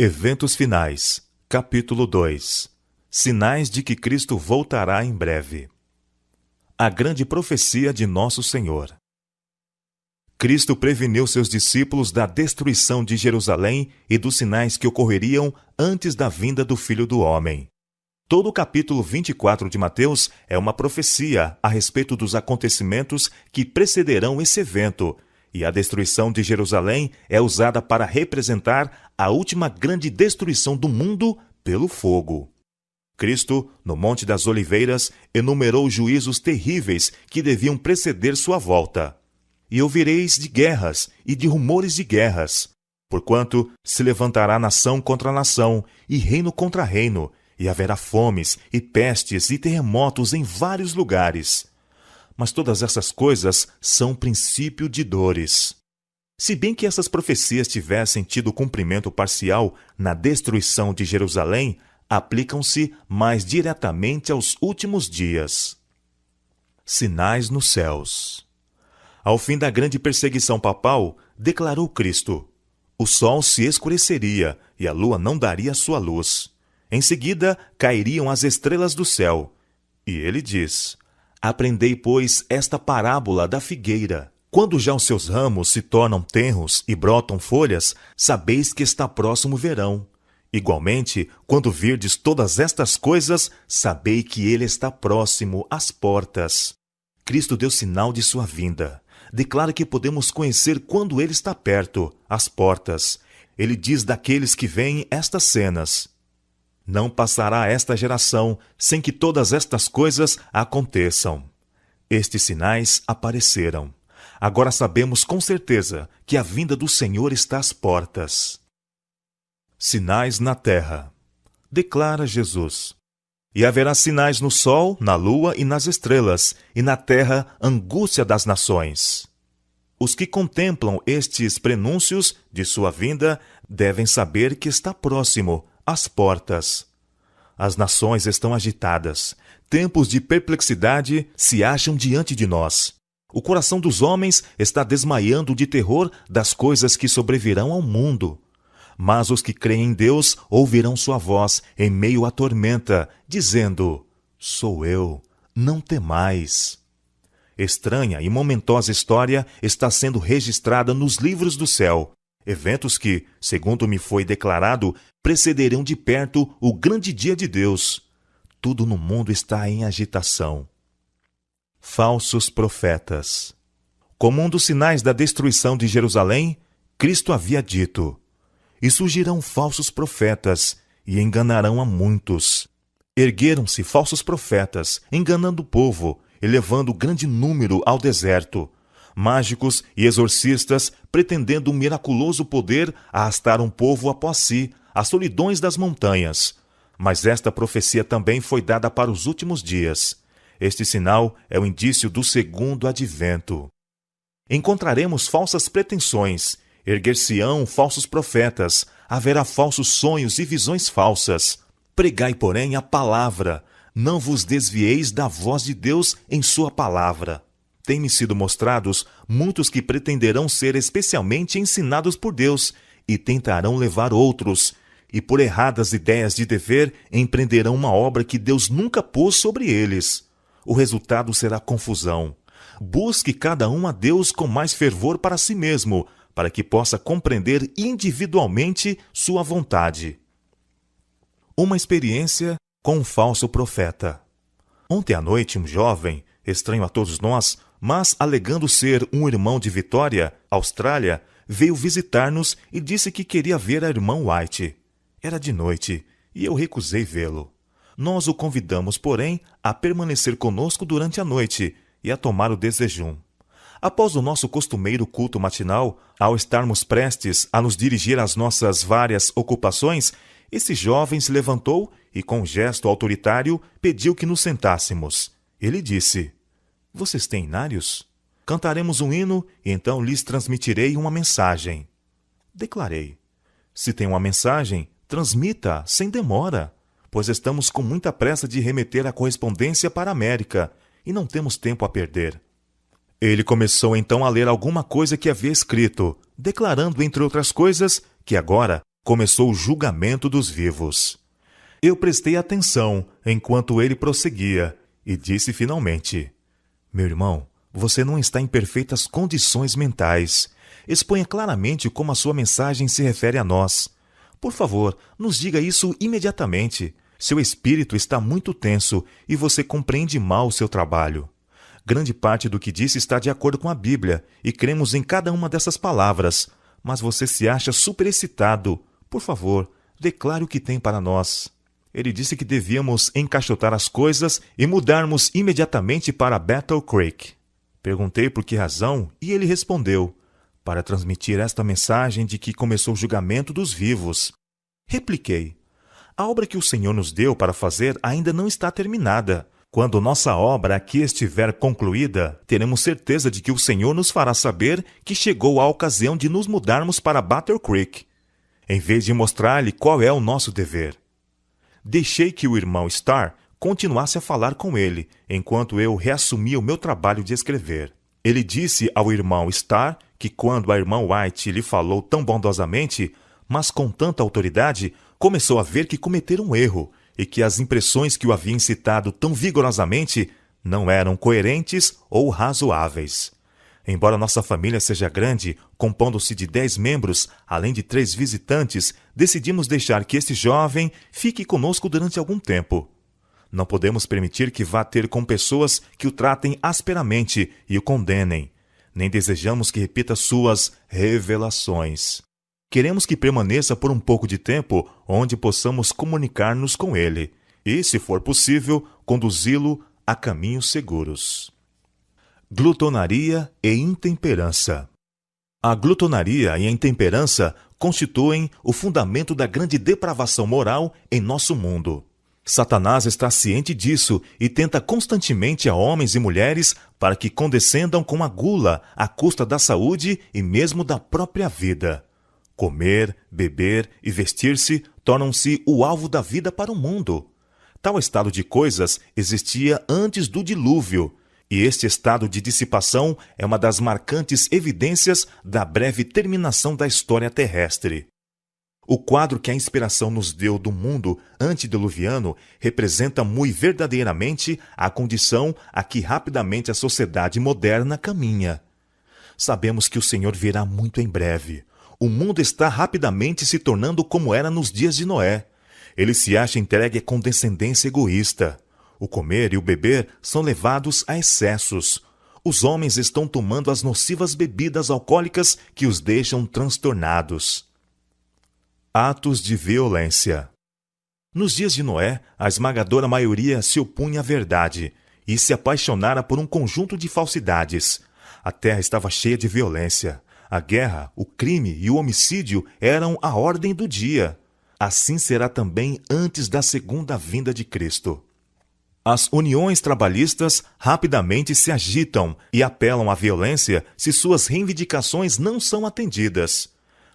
Eventos finais, capítulo 2. Sinais de que Cristo voltará em breve. A grande profecia de Nosso Senhor. Cristo preveniu seus discípulos da destruição de Jerusalém e dos sinais que ocorreriam antes da vinda do Filho do Homem. Todo o capítulo 24 de Mateus é uma profecia a respeito dos acontecimentos que precederão esse evento, e a destruição de Jerusalém é usada para representar a última grande destruição do mundo pelo fogo. Cristo, no Monte das Oliveiras, enumerou juízos terríveis que deviam preceder sua volta. E ouvireis de guerras e de rumores de guerras, porquanto se levantará nação contra nação e reino contra reino, e haverá fomes e pestes e terremotos em vários lugares. Mas todas essas coisas são princípio de dores. Se bem que essas profecias tivessem tido cumprimento parcial na destruição de Jerusalém, aplicam-se mais diretamente aos últimos dias. Sinais nos céus. Ao fim da grande perseguição papal, declarou Cristo: o sol se escureceria e a lua não daria sua luz. Em seguida, cairiam as estrelas do céu. E ele diz: aprendei, pois, esta parábola da figueira. Quando já os seus ramos se tornam tenros e brotam folhas, sabeis que está próximo o verão. Igualmente, quando virdes todas estas coisas, sabei que ele está próximo às portas. Cristo deu sinal de sua vinda. Declara que podemos conhecer quando ele está perto, às portas. Ele diz daqueles que veem estas cenas: não passará esta geração sem que todas estas coisas aconteçam. Estes sinais apareceram. Agora sabemos com certeza que a vinda do Senhor está às portas. Sinais na terra. Declara Jesus: e haverá sinais no sol, na lua e nas estrelas, e na terra angústia das nações. Os que contemplam estes prenúncios de sua vinda devem saber que está próximo, às portas. As nações estão agitadas. Tempos de perplexidade se acham diante de nós. O coração dos homens está desmaiando de terror das coisas que sobrevirão ao mundo. Mas os que creem em Deus ouvirão sua voz em meio à tormenta, dizendo: sou eu, não temais. Estranha e momentosa história está sendo registrada nos livros do céu. Eventos que, segundo me foi declarado, precederão de perto o grande dia de Deus. Tudo no mundo está em agitação. Falsos profetas. Como um dos sinais da destruição de Jerusalém, Cristo havia dito: e surgirão falsos profetas, e enganarão a muitos. Ergueram-se falsos profetas, enganando o povo, e levando grande número ao deserto. Mágicos e exorcistas, pretendendo um miraculoso poder, arrastaram o povo após si, às solidões das montanhas. Mas esta profecia também foi dada para os últimos dias. Este sinal é o indício do segundo advento. Encontraremos falsas pretensões, erguer-se-ão falsos profetas, haverá falsos sonhos e visões falsas. Pregai, porém, a palavra, não vos desvieis da voz de Deus em sua palavra. Têm-me sido mostrados muitos que pretenderão ser especialmente ensinados por Deus e tentarão levar outros, e por erradas ideias de dever empreenderão uma obra que Deus nunca pôs sobre eles. O resultado será confusão. Busque cada um a Deus com mais fervor para si mesmo, para que possa compreender individualmente sua vontade. Uma experiência com um falso profeta. Ontem à noite, um jovem, estranho a todos nós, mas alegando ser um irmão de Vitória, Austrália, veio visitar-nos e disse que queria ver a irmã White. Era de noite, e eu recusei vê-lo. Nós o convidamos, porém, a permanecer conosco durante a noite e a tomar o desjejum. Após o nosso costumeiro culto matinal, ao estarmos prestes a nos dirigir às nossas várias ocupações, esse jovem se levantou e, com um gesto autoritário, pediu que nos sentássemos. Ele disse: vocês têm inários? Cantaremos um hino e então lhes transmitirei uma mensagem. Declarei: se tem uma mensagem, transmita-a sem demora, pois estamos com muita pressa de remeter a correspondência para a América e não temos tempo a perder. Ele começou então a ler alguma coisa que havia escrito, declarando, entre outras coisas, que agora, começou o julgamento dos vivos. Eu prestei atenção enquanto ele prosseguia e disse finalmente: meu irmão, você não está em perfeitas condições mentais. Exponha claramente como a sua mensagem se refere a nós. Por favor, nos diga isso imediatamente. Seu espírito está muito tenso e você compreende mal o seu trabalho. Grande parte do que disse está de acordo com a Bíblia e cremos em cada uma dessas palavras, mas você se acha superexcitado. Por favor, declare o que tem para nós. Ele disse que devíamos encaixotar as coisas e mudarmos imediatamente para Battle Creek. Perguntei por que razão e ele respondeu: para transmitir esta mensagem de que começou o julgamento dos vivos. Repliquei: a obra que o Senhor nos deu para fazer ainda não está terminada. Quando nossa obra aqui estiver concluída, teremos certeza de que o Senhor nos fará saber que chegou a ocasião de nos mudarmos para Battle Creek, em vez de mostrar-lhe qual é o nosso dever. Deixei que o irmão Starr continuasse a falar com ele, enquanto eu reassumia o meu trabalho de escrever. Ele disse ao irmão Starr que quando a irmã White lhe falou tão bondosamente, mas com tanta autoridade, começou a ver que cometera um erro e que as impressões que o haviam incitado tão vigorosamente não eram coerentes ou razoáveis. Embora nossa família seja grande, compondo-se de 10 membros, além de 3 visitantes, decidimos deixar que este jovem fique conosco durante algum tempo. Não podemos permitir que vá ter com pessoas que o tratem asperamente e o condenem. Nem desejamos que repita suas revelações. Queremos que permaneça por um pouco de tempo onde possamos comunicar-nos com ele e, se for possível, conduzi-lo a caminhos seguros. Glutonaria e intemperança. A glutonaria e a intemperança constituem o fundamento da grande depravação moral em nosso mundo. Satanás está ciente disso e tenta constantemente a homens e mulheres para que condescendam com a gula à custa da saúde e mesmo da própria vida. Comer, beber e vestir-se tornam-se o alvo da vida para o mundo. Tal estado de coisas existia antes do dilúvio, e este estado de dissipação é uma das marcantes evidências da breve terminação da história terrestre. O quadro que a inspiração nos deu do mundo antediluviano representa muito verdadeiramente a condição a que rapidamente a sociedade moderna caminha. Sabemos que o Senhor virá muito em breve. O mundo está rapidamente se tornando como era nos dias de Noé. Ele se acha entregue à condescendência egoísta. O comer e o beber são levados a excessos. Os homens estão tomando as nocivas bebidas alcoólicas que os deixam transtornados. Atos de violência. Nos dias de Noé, a esmagadora maioria se opunha à verdade e se apaixonara por um conjunto de falsidades. A terra estava cheia de violência. A guerra, o crime e o homicídio eram a ordem do dia. Assim será também antes da segunda vinda de Cristo. As uniões trabalhistas rapidamente se agitam e apelam à violência se suas reivindicações não são atendidas.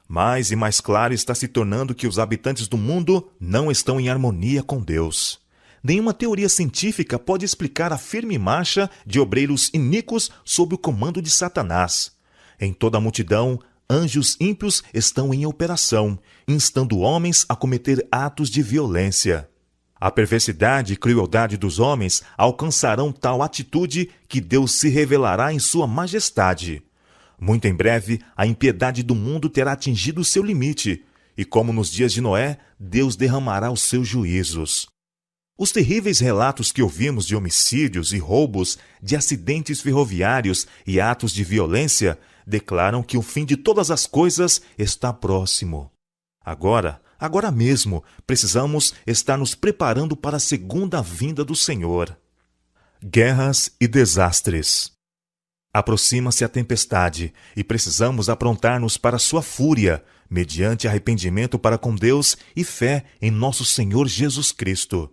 Mais e mais claro está se tornando que os habitantes do mundo não estão em harmonia com Deus. Nenhuma teoria científica pode explicar a firme marcha de obreiros iníquos sob o comando de Satanás. Em toda a multidão, anjos ímpios estão em operação, instando homens a cometer atos de violência. A perversidade e crueldade dos homens alcançarão tal atitude que Deus se revelará em sua majestade. Muito em breve, a impiedade do mundo terá atingido o seu limite, e como nos dias de Noé, Deus derramará os seus juízos. Os terríveis relatos que ouvimos de homicídios e roubos, de acidentes ferroviários e atos de violência declaram que o fim de todas as coisas está próximo. Agora mesmo, precisamos estar nos preparando para a segunda vinda do Senhor. Guerras e desastres. Aproxima-se a tempestade e precisamos aprontar-nos para sua fúria, mediante arrependimento para com Deus e fé em nosso Senhor Jesus Cristo.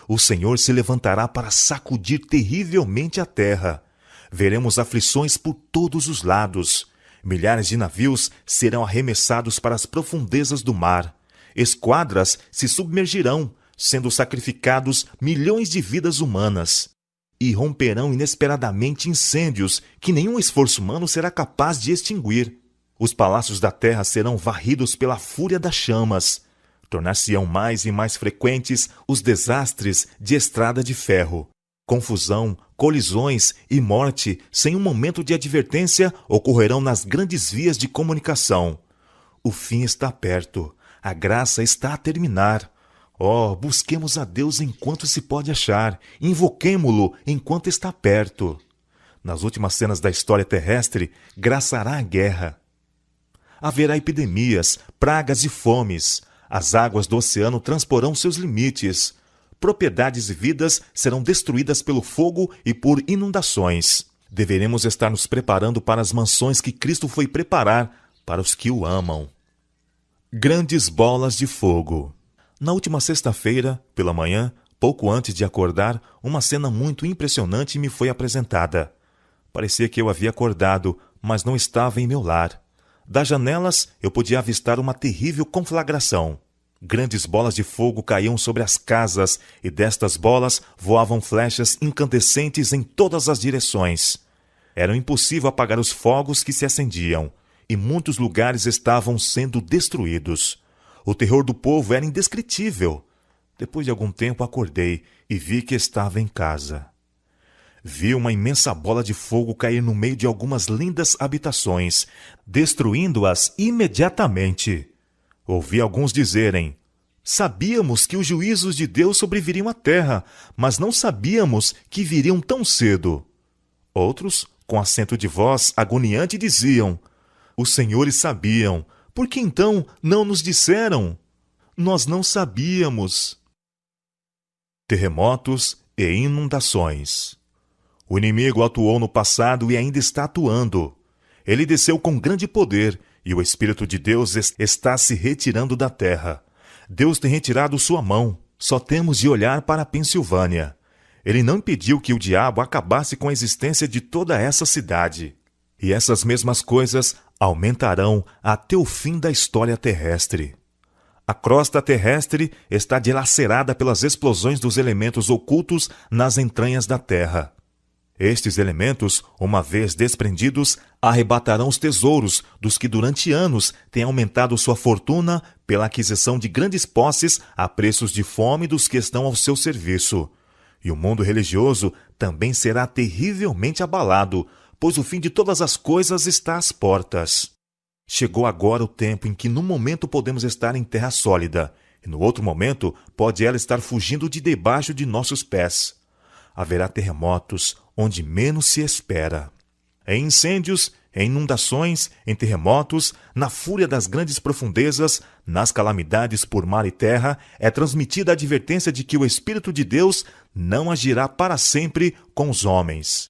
O Senhor se levantará para sacudir terrivelmente a terra. Veremos aflições por todos os lados. Milhares de navios serão arremessados para as profundezas do mar. Esquadras se submergirão, sendo sacrificados milhões de vidas humanas. E romperão inesperadamente incêndios que nenhum esforço humano será capaz de extinguir. Os palácios da terra serão varridos pela fúria das chamas. Tornar-se-ão mais e mais frequentes os desastres de estrada de ferro. Confusão, colisões e morte, sem um momento de advertência, ocorrerão nas grandes vias de comunicação. O fim está perto. A graça está a terminar. Oh, busquemos a Deus enquanto se pode achar. Invoquemo-lo enquanto está perto. Nas últimas cenas da história terrestre, graçará a guerra. Haverá epidemias, pragas e fomes. As águas do oceano transporão seus limites. Propriedades e vidas serão destruídas pelo fogo e por inundações. Deveremos estar nos preparando para as mansões que Cristo foi preparar para os que o amam. Grandes bolas de fogo. Na última sexta-feira, pela manhã, pouco antes de acordar, uma cena muito impressionante me foi apresentada. Parecia que eu havia acordado, mas não estava em meu lar. Das janelas, eu podia avistar uma terrível conflagração. Grandes bolas de fogo caíam sobre as casas, e destas bolas voavam flechas incandescentes em todas as direções. Era impossível apagar os fogos que se acendiam, e muitos lugares estavam sendo destruídos. O terror do povo era indescritível. Depois de algum tempo acordei e vi que estava em casa. Vi uma imensa bola de fogo cair no meio de algumas lindas habitações, destruindo-as imediatamente. Ouvi alguns dizerem: sabíamos que os juízos de Deus sobreviriam à terra, mas não sabíamos que viriam tão cedo. Outros, com acento de voz agoniante, diziam: os senhores sabiam, por que então não nos disseram? Nós não sabíamos. Terremotos e inundações. O inimigo atuou no passado e ainda está atuando. Ele desceu com grande poder e o Espírito de Deus está se retirando da terra. Deus tem retirado sua mão. Só temos de olhar para a Pensilvânia. Ele não impediu que o diabo acabasse com a existência de toda essa cidade. E essas mesmas coisas aumentarão até o fim da história terrestre. A crosta terrestre está dilacerada pelas explosões dos elementos ocultos nas entranhas da terra. Estes elementos, uma vez desprendidos, arrebatarão os tesouros dos que durante anos têm aumentado sua fortuna pela aquisição de grandes posses a preços de fome dos que estão ao seu serviço. E o mundo religioso também será terrivelmente abalado, pois o fim de todas as coisas está às portas. Chegou agora o tempo em que num momento podemos estar em terra sólida, e no outro momento pode ela estar fugindo de debaixo de nossos pés. Haverá terremotos onde menos se espera. Em incêndios, em inundações, em terremotos, na fúria das grandes profundezas, nas calamidades por mar e terra, é transmitida a advertência de que o Espírito de Deus não agirá para sempre com os homens.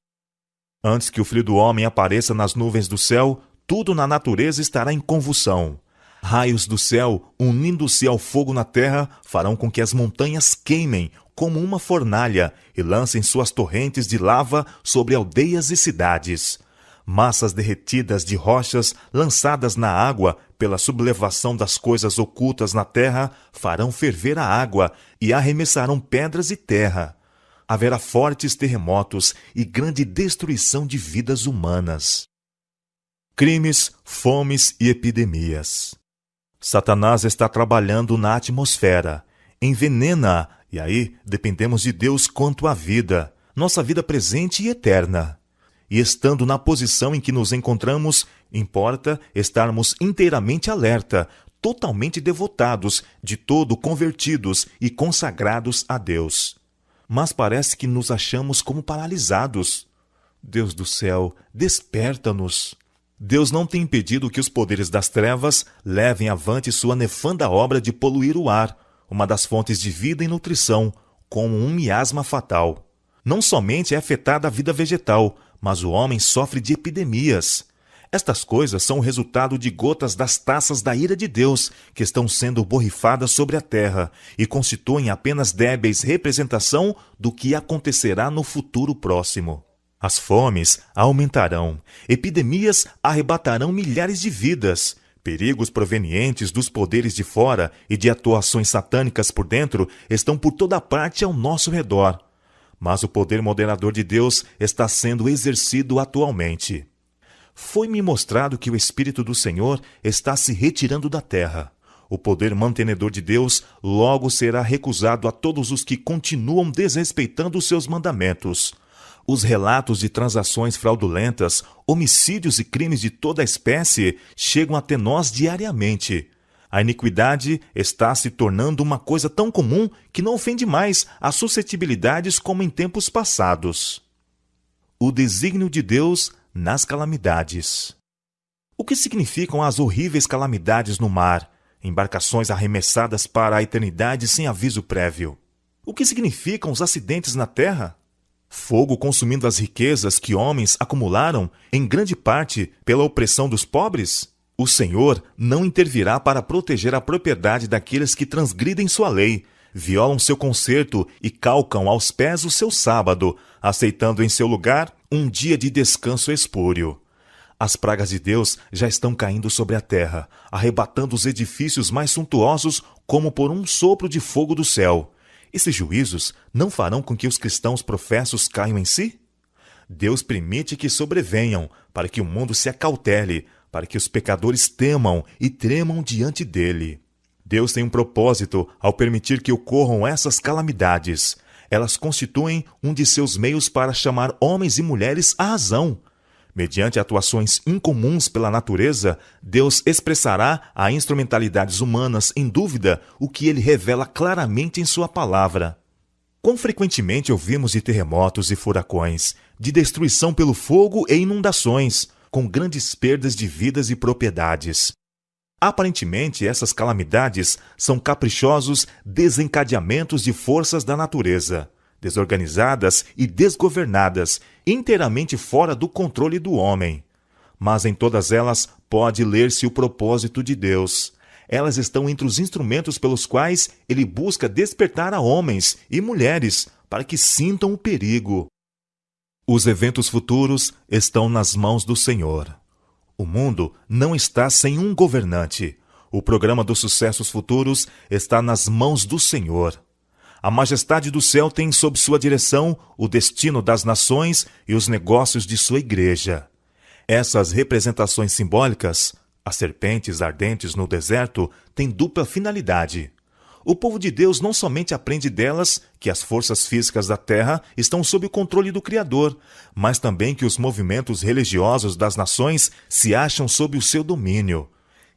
Antes que o Filho do Homem apareça nas nuvens do céu, tudo na natureza estará em convulsão. Raios do céu, unindo-se ao fogo na terra, farão com que as montanhas queimem como uma fornalha e lancem suas torrentes de lava sobre aldeias e cidades. Massas derretidas de rochas lançadas na água pela sublevação das coisas ocultas na terra farão ferver a água e arremessarão pedras e terra. Haverá fortes terremotos e grande destruição de vidas humanas. Crimes, fomes e epidemias. Satanás está trabalhando na atmosfera, envenena-a, e aí dependemos de Deus quanto à vida, nossa vida presente e eterna. E estando na posição em que nos encontramos, importa estarmos inteiramente alerta, totalmente devotados, de todo convertidos e consagrados a Deus. Mas parece que nos achamos como paralisados. Deus do céu, desperta-nos. Deus não tem impedido que os poderes das trevas levem avante sua nefanda obra de poluir o ar, uma das fontes de vida e nutrição, como um miasma fatal. Não somente é afetada a vida vegetal, mas o homem sofre de epidemias. Estas coisas são o resultado de gotas das taças da ira de Deus que estão sendo borrifadas sobre a terra e constituem apenas débeis representação do que acontecerá no futuro próximo. As fomes aumentarão, epidemias arrebatarão milhares de vidas, perigos provenientes dos poderes de fora e de atuações satânicas por dentro estão por toda parte ao nosso redor. Mas o poder moderador de Deus está sendo exercido atualmente. Foi-me mostrado que o Espírito do Senhor está se retirando da terra. O poder mantenedor de Deus logo será recusado a todos os que continuam desrespeitando os seus mandamentos. Os relatos de transações fraudulentas, homicídios e crimes de toda a espécie chegam até nós diariamente. A iniquidade está se tornando uma coisa tão comum que não ofende mais as suscetibilidades como em tempos passados. O desígnio de Deus nas calamidades. O que significam as horríveis calamidades no mar? Embarcações arremessadas para a eternidade sem aviso prévio. O que significam os acidentes na terra? Fogo consumindo as riquezas que homens acumularam, em grande parte pela opressão dos pobres? O Senhor não intervirá para proteger a propriedade daqueles que transgridem sua lei, violam seu concerto e calcam aos pés o seu sábado, aceitando em seu lugar um dia de descanso espúrio. As pragas de Deus já estão caindo sobre a terra, arrebatando os edifícios mais suntuosos como por um sopro de fogo do céu. Esses juízos não farão com que os cristãos professos caiam em si? Deus permite que sobrevenham, para que o mundo se acautele, para que os pecadores temam e tremam diante dele. Deus tem um propósito ao permitir que ocorram essas calamidades. Elas constituem um de seus meios para chamar homens e mulheres à razão. Mediante atuações incomuns pela natureza, Deus expressará a instrumentalidades humanas em dúvida o que ele revela claramente em sua palavra. Quão frequentemente ouvimos de terremotos e furacões, de destruição pelo fogo e inundações, com grandes perdas de vidas e propriedades. Aparentemente, essas calamidades são caprichosos desencadeamentos de forças da natureza, desorganizadas e desgovernadas, inteiramente fora do controle do homem. Mas em todas elas pode ler-se o propósito de Deus. Elas estão entre os instrumentos pelos quais ele busca despertar a homens e mulheres para que sintam o perigo. Os eventos futuros estão nas mãos do Senhor. O mundo não está sem um governante. O programa dos sucessos futuros está nas mãos do Senhor. A majestade do céu tem sob sua direção o destino das nações e os negócios de sua igreja. Essas representações simbólicas, as serpentes ardentes no deserto, têm dupla finalidade. O povo de Deus não somente aprende delas que as forças físicas da terra estão sob o controle do Criador, mas também que os movimentos religiosos das nações se acham sob o seu domínio.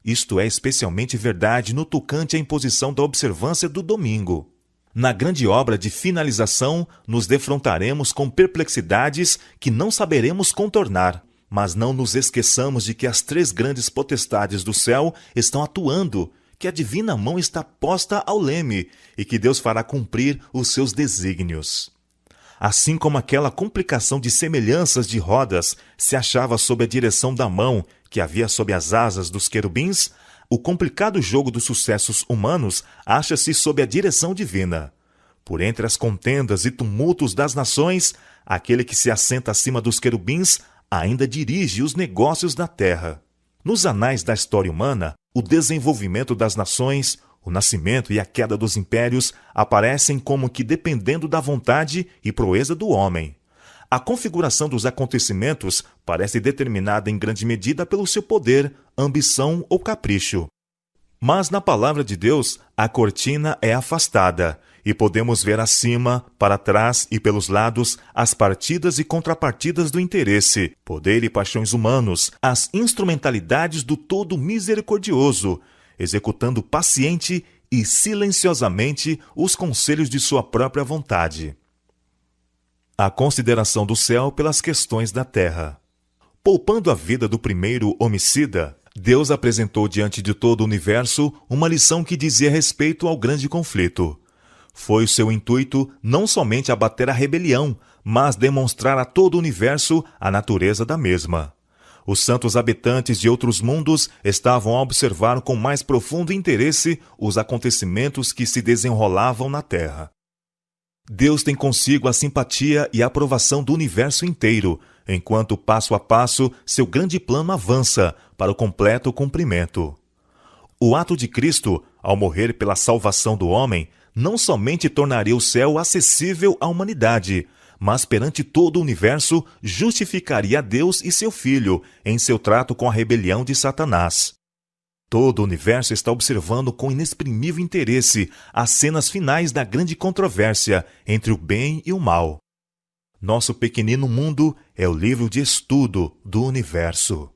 Isto é especialmente verdade no tocante à imposição da observância do domingo. Na grande obra de finalização, nos defrontaremos com perplexidades que não saberemos contornar, mas não nos esqueçamos de que as três grandes potestades do céu estão atuando, que a divina mão está posta ao leme e que Deus fará cumprir os seus desígnios. Assim como aquela complicação de semelhanças de rodas se achava sob a direção da mão que havia sob as asas dos querubins, o complicado jogo dos sucessos humanos acha-se sob a direção divina. Por entre as contendas e tumultos das nações, aquele que se assenta acima dos querubins ainda dirige os negócios da terra. Nos anais da história humana, o desenvolvimento das nações, o nascimento e a queda dos impérios aparecem como que dependendo da vontade e proeza do homem. A configuração dos acontecimentos parece determinada em grande medida pelo seu poder, ambição ou capricho. Mas na palavra de Deus, a cortina é afastada, e podemos ver acima, para trás e pelos lados as partidas e contrapartidas do interesse, poder e paixões humanos, as instrumentalidades do Todo Misericordioso, executando paciente e silenciosamente os conselhos de sua própria vontade. A consideração do céu pelas questões da terra. Poupando a vida do primeiro homicida, Deus apresentou diante de todo o universo uma lição que dizia respeito ao grande conflito. Foi o seu intuito não somente abater a rebelião, mas demonstrar a todo o universo a natureza da mesma. Os santos habitantes de outros mundos estavam a observar com mais profundo interesse os acontecimentos que se desenrolavam na Terra. Deus tem consigo a simpatia e a aprovação do universo inteiro, enquanto passo a passo seu grande plano avança para o completo cumprimento. O ato de Cristo, ao morrer pela salvação do homem, não somente tornaria o céu acessível à humanidade, mas perante todo o universo justificaria Deus e seu Filho em seu trato com a rebelião de Satanás. Todo o universo está observando com inexprimível interesse as cenas finais da grande controvérsia entre o bem e o mal. Nosso pequenino mundo é o livro de estudo do universo.